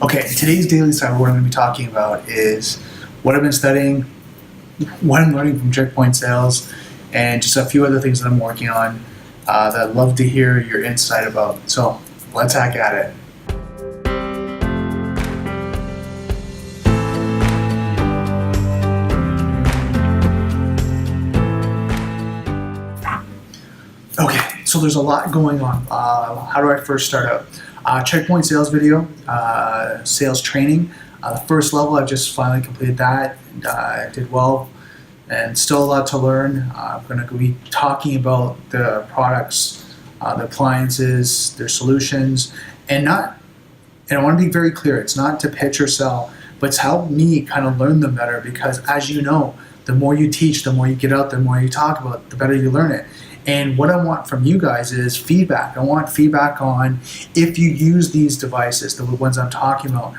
Okay, today's Daily Cyber, what I'm going to be talking about is what I've been studying, what I'm learning from Checkpoint Sales, and just a few other things that I'm working on that I'd love to hear your insight about. So let's hack at it. Okay, so there's a lot going on. How do I first start out? Checkpoint sales video, sales training. The first level, I've just finally completed that. I did well, and still a lot to learn. I'm going to be talking about the products, the appliances, their solutions, and I want to be very clear. It's not to pitch or sell, but it's help me kind of learn them better. Because as you know, the more you teach, the more you get out, the more you talk about it, the better you learn it. And what I want from you guys is feedback. I want feedback on if you use these devices, the ones I'm talking about,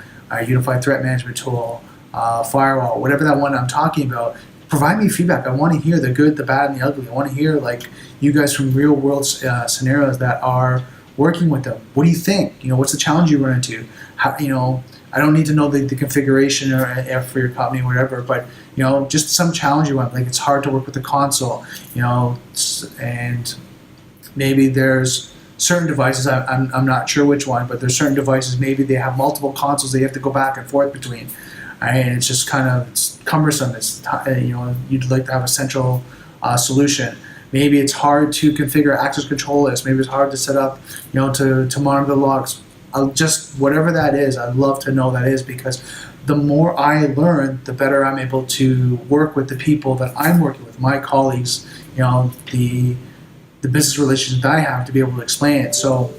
Unified Threat Management Tool, Firewall, whatever that one I'm talking about. Provide me feedback. I want to hear the good, the bad, and the ugly. I want to hear like you guys from real world scenarios that are working with them. What do you think? What's the challenge you run into? How, I don't need to know the configuration or for your company or whatever, but just some challenge you want. Like it's hard to work with the console, and maybe there's certain devices. I'm not sure which one, but there's certain devices. Maybe they have multiple consoles that you have to go back and forth between, and it's just it's cumbersome. It's you'd like to have a central solution. Maybe it's hard to configure access control lists. Maybe it's hard to set up, to monitor the logs. Just whatever that is, I'd love to know that is, because the more I learn, the better I'm able to work with the people that I'm working with, my colleagues, the business relations that I have to be able to explain it. So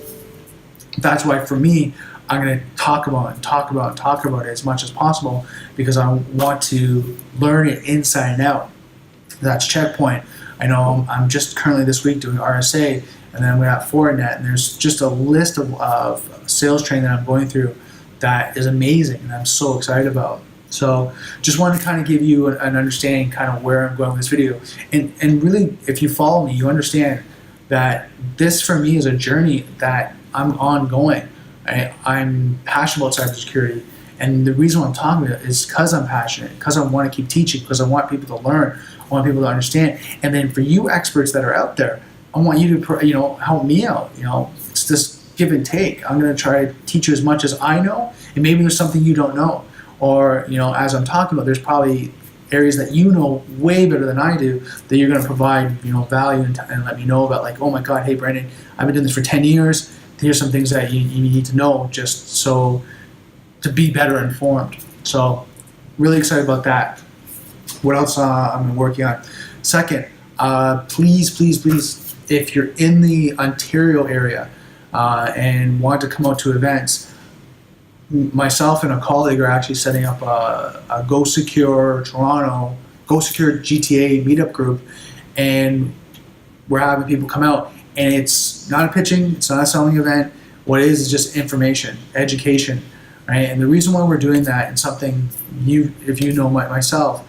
that's why for me, I'm going to talk about it as much as possible, because I want to learn it inside and out. That's Checkpoint. I know I'm just currently this week doing RSA, and then we got Fortinet, and there's just a list of sales training that I'm going through that is amazing, and I'm so excited about. So just wanted to kind of give you an understanding kind of where I'm going with this video. And really, if you follow me, you understand that this for me is a journey that I'm ongoing. I'm passionate about cybersecurity, and the reason why I'm talking about it is because I'm passionate, because I want to keep teaching, because I want people to learn, I want people to understand. And then for you experts that are out there, I want you to help me out. It's this give and take. I'm going to try to teach you as much as I know, and maybe there's something you don't know, or as I'm talking about, there's probably areas that you know way better than I do that you're going to provide value and let me know about. Like, oh my God, hey Brandon, I've been doing this for 10 years. Here's some things that you need to know just so to be better informed. So really excited about that. What else I'm working on? Second, please, if you're in the Ontario area and want to come out to events, myself and a colleague are actually setting up a GoSecure GTA Meetup group, and we're having people come out. And it's not a pitching, it's not a selling event. What it is just information, education, right? And the reason why we're doing that, and something if you know myself,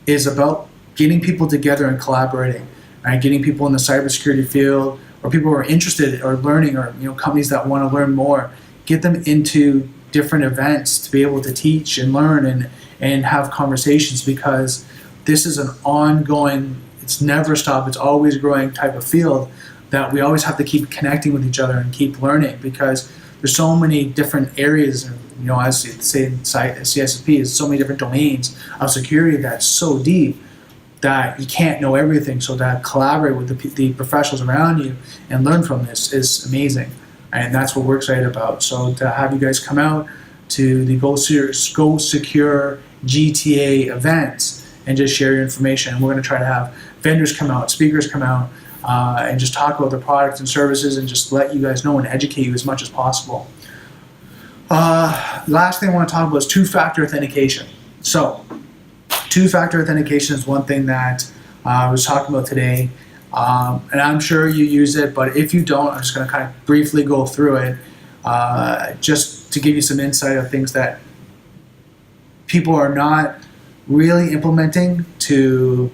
is about getting people together and collaborating, right? Getting people in the cybersecurity field, or people who are interested or learning, or companies that want to learn more, get them into different events to be able to teach and learn and have conversations, because this is an ongoing, it's never stop, it's always growing type of field that we always have to keep connecting with each other and keep learning, because there's so many different areas, as you say in CSSP, there's so many different domains of security that's so deep that you can't know everything. So to collaborate with the professionals around you and learn from this is amazing, and that's what we're excited about. So to have you guys come out to the GoSecure GTA events and just share your information. We're going to try to have vendors come out, speakers come out, and just talk about the products and services, and just let you guys know and educate you as much as possible. Last thing I want to talk about is two-factor authentication. So two-factor authentication is one thing that I was talking about today, and I'm sure you use it, but if you don't, I'm just going to kind of briefly go through it, just to give you some insight of things that people are not really implementing to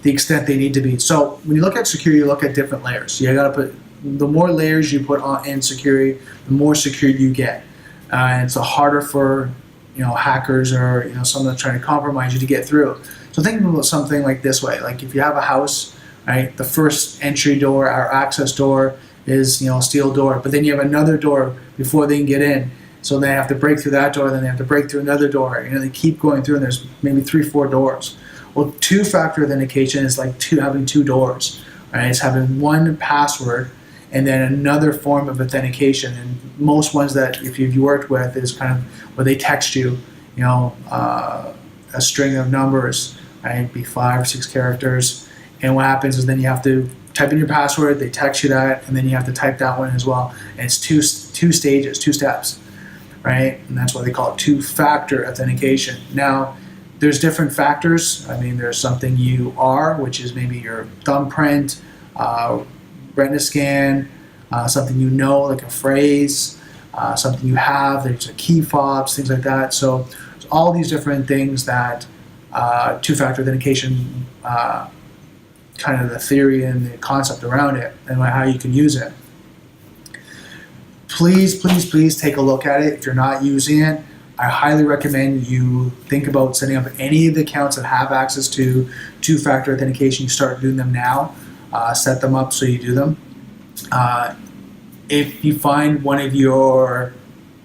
the extent they need to be. So when you look at security, you look at different layers. You got to put, the more layers you put on in security, the more secure you get. and it's harder for hackers or someone that's trying to compromise you to get through. So think about something like this way: like if you have a house, right? The first entry door or access door is a steel door, but then you have another door before they can get in. So they have to break through that door, then they have to break through another door. They keep going through, and there's maybe 3-4 doors. Well, two-factor authentication is like having two doors, right? It's having one password and then another form of authentication. And most ones that if you've worked with is kind of where they text you, a string of numbers, right? It'd be 5 or 6 characters. And what happens is then you have to type in your password, they text you that, and then you have to type that one as well. And it's two stages, 2 steps, right? And that's why they call it two-factor authentication. Now, there's different factors. I mean, there's something you are, which is maybe your thumbprint, retina scan, something like a phrase, something you have, there's a key fobs, things like that. So there's all these different things that two-factor authentication, kind of the theory and the concept around it and how you can use it. Please, please, please take a look at it. If you're not using it, I highly recommend you think about setting up any of the accounts that have access to two-factor authentication. You start doing them now. Set them up so you do them. If you find one of your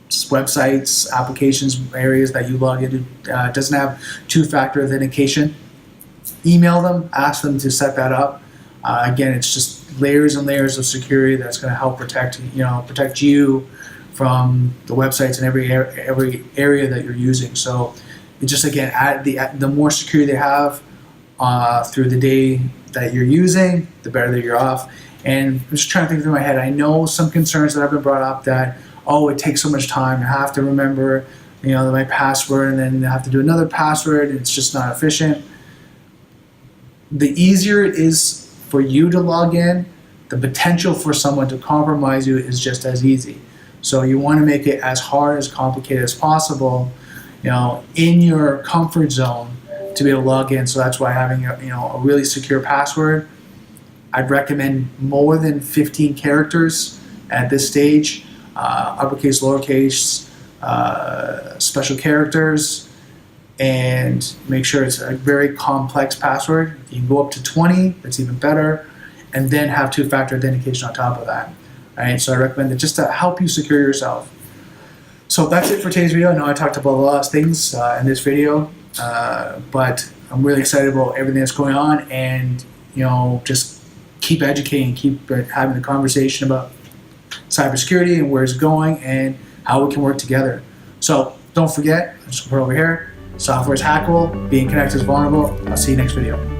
websites, applications, areas that you log into doesn't have two-factor authentication, email them, ask them to set that up. Again, it's just layers and layers of security that's going to help protect you from the websites and every area that you're using. So it just, again, the more security they have through the day that you're using, the better that you're off. And I'm just trying to think through my head. I know some concerns that have been brought up that, it takes so much time. I have to remember, my password, and then I have to do another password, and it's just not efficient. The easier it is for you to log in, the potential for someone to compromise you is just as easy. So you want to make it as hard, as complicated as possible, in your comfort zone to be able to log in. So that's why having a really secure password, I'd recommend more than 15 characters at this stage, uppercase, lowercase, special characters, and make sure it's a very complex password. If you can go up to 20, that's even better, and then have two-factor authentication on top of that. All right, so I recommend it just to help you secure yourself. So that's it for today's video. I know I talked about a lot of things in this video, but I'm really excited about everything that's going on, and just keep educating, keep having the conversation about cybersecurity and where it's going and how we can work together. So don't forget, just put over here, software is hackable, being connected is vulnerable. I'll see you next video.